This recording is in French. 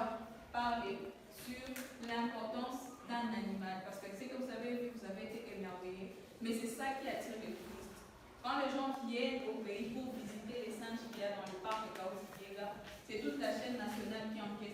pouvoir parler sur l'importance d'un animal. Parce que c'est que vous avez vu, vous avez été émerveillés, mais c'est ça qui attire les touristes. Quand les gens viennent au pays pour visiter les singes qu'il y a dans le parc de Kaouzi-Biega, c'est toute la chaîne nationale qui encaisse